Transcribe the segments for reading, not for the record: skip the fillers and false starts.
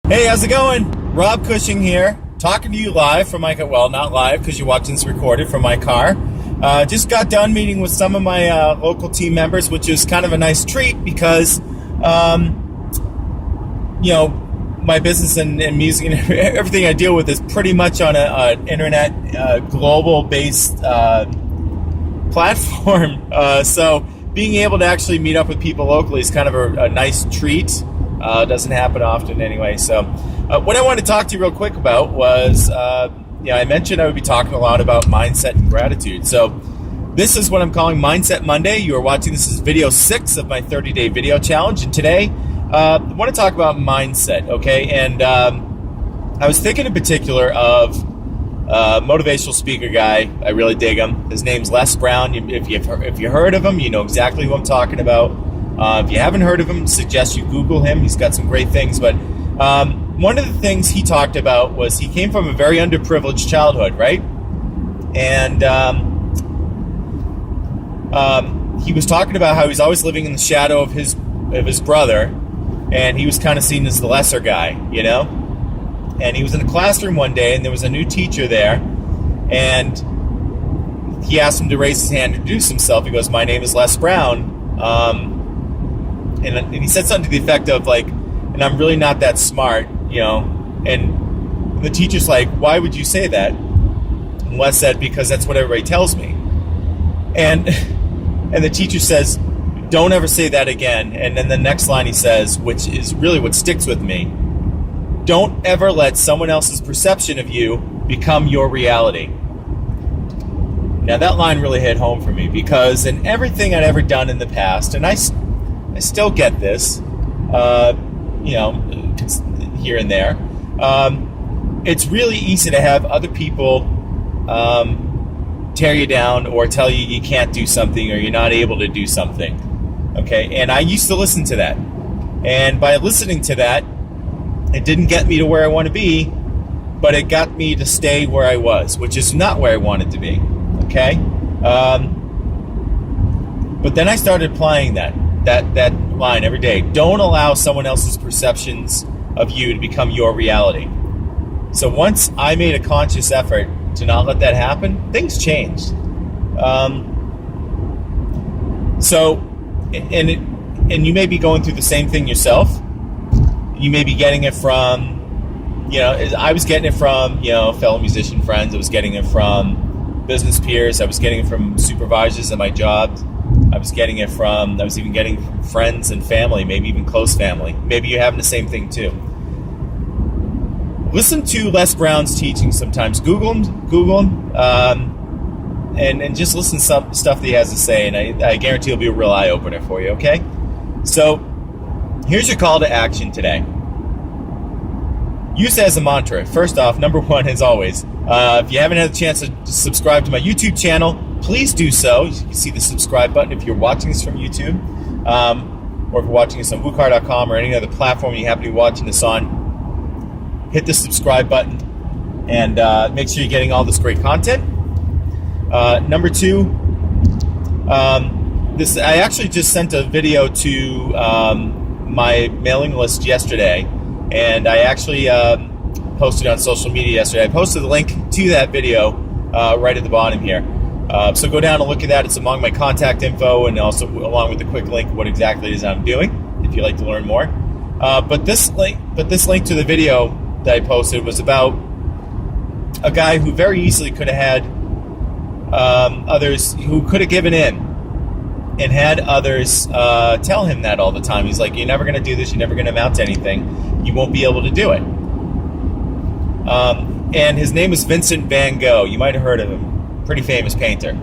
Hey, how's it going? Rob Cushing here, talking to you live from my car. Well, not live because you're watching this recorded from my car. Just got done meeting with some of my local team members, which is kind of a nice treat because, my business and music and everything I deal with is pretty much on an internet, global-based platform. So being able to actually meet up with people locally is kind of a nice treat. Doesn't happen often anyway. So what I wanted to talk to you real quick about was, I mentioned I would be talking a lot about mindset and gratitude. So this is what I'm calling Mindset Monday. You are watching, this is video 6 of my 30-day video challenge. And today, I want to talk about mindset, okay? And I was thinking in particular of a motivational speaker guy. I really dig him. His name's Les Brown. If you've heard of him, you know exactly who I'm talking about. If you haven't heard of him, I suggest you Google him. He's got some great things. But one of the things he talked about was he came from a very underprivileged childhood, right? And he was talking about how he's always living in the shadow of his brother, and he was kind of seen as the lesser guy, you know? And he was in a classroom one day, and there was a new teacher there, and he asked him to raise his hand and introduce himself. He goes, "My name is Les Brown." And he said something to the effect of like, "And I'm really not that smart, you know." And the teacher's like, "Why would you say that?" And Les said, "Because that's what everybody tells me." And the teacher says, "Don't ever say that again." And then the next line he says, which is really what sticks with me: "Don't ever let someone else's perception of you become your reality." Now that line really hit home for me because in everything I'd ever done in the past, and I still get this, here and there, it's really easy to have other people tear you down or tell you you can't do something or you're not able to do something. Okay, and I used to listen to that. And by listening to that, it didn't get me to where I want to be, but it got me to stay where I was, which is not where I wanted to be. Okay? But then I started applying that line every day. Don't allow someone else's perceptions of you to become your reality. So once I made a conscious effort to not let that happen, things changed. And you may be going through the same thing yourself. You may be getting it from, I was getting it from, fellow musician friends. I was getting it from business peers. I was getting it from supervisors at my job. I was even getting it from friends and family, maybe even close family. Maybe you're having the same thing too. Listen to Les Brown's teaching sometimes. Google him, and just listen to some stuff that he has to say, and I guarantee it'll be a real eye-opener for you, okay? So, here's your call to action today. Use it as a mantra. First off, number one, as always, if you haven't had a chance to subscribe to my YouTube channel, please do so. You can see the subscribe button if you're watching this from YouTube, or if you're watching this on WooCar.com or any other platform you happen to be watching this on. Hit the subscribe button and make sure you're getting all this great content. Number two, I actually just sent a video to my mailing list yesterday, and I actually posted on social media yesterday. I posted the link to that video right at the bottom here. So go down and look at that. It's among my contact info, and also along with the quick link of what exactly it is I'm doing, if you'd like to learn more. But this link to the video that I posted was about a guy who very easily could have had others who could have given in and had others tell him that all the time. He's like, "You're never going to do this. You're never going to amount to anything. You won't be able to do it." And his name was Vincent van Gogh. You might have heard of him. Pretty famous painter.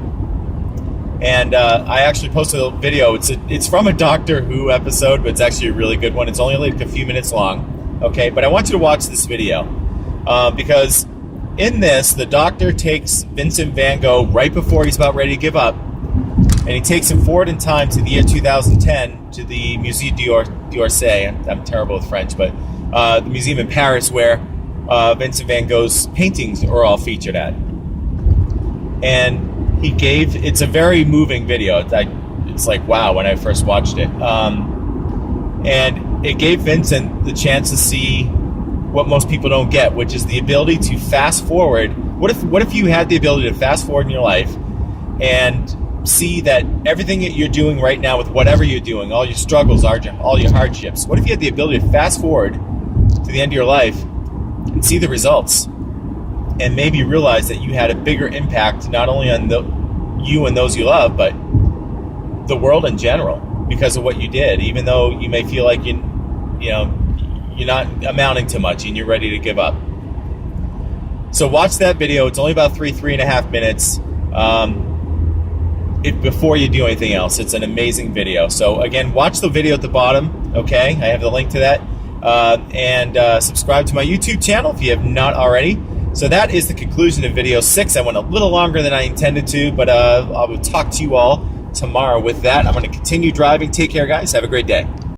And I actually posted a video. It's from a Doctor Who episode, but it's actually a really good one. It's only like a few minutes long. Okay, but I want you to watch this video because in this, the doctor takes Vincent van Gogh right before he's about ready to give up, and he takes him forward in time to the year 2010 to the Musée d'Orsay. I'm terrible with French, but the museum in Paris where Vincent van Gogh's paintings are all featured at. And it's a very moving video. It's like, wow, when I first watched it. And it gave Vincent the chance to see what most people don't get, which is the ability to fast forward. What if you had the ability to fast forward in your life and see that everything that you're doing right now with whatever you're doing, all your struggles, all your hardships, what if you had the ability to fast forward to the end of your life and see the results and maybe realize that you had a bigger impact not only on you and those you love, but the world in general because of what you did, even though you may feel like you're not amounting to much and you're ready to give up. So watch that video. It's only about 3.5 minutes before you do anything else. It's an amazing video. So again, watch the video at the bottom, okay? I have the link to that. And subscribe to my YouTube channel if you have not already. So that is the conclusion of video 6. I went a little longer than I intended to, but I will talk to you all tomorrow with that. I'm going to continue driving. Take care, guys. Have a great day.